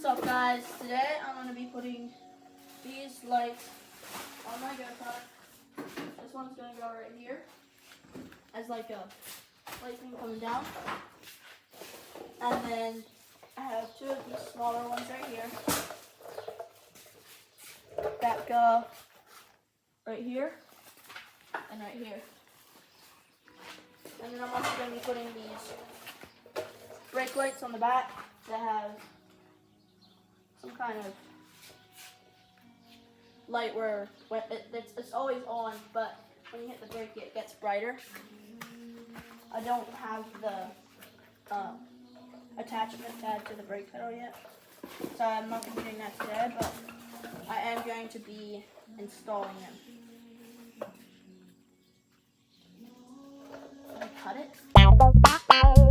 What's up, guys? Today I'm going to be putting these lights on my go-kart. This one's going to go right here as like a light thing coming down. And then I have two of these smaller ones right here that go right here and right here. And then I'm also going to be putting these brake lights on the back that have some kind of light where it's always on, but when you hit the brake it gets brighter. I don't have the attachment to add to the brake pedal yet, so I'm not going to be doing that today, but I am going to be installing them. Can I cut it?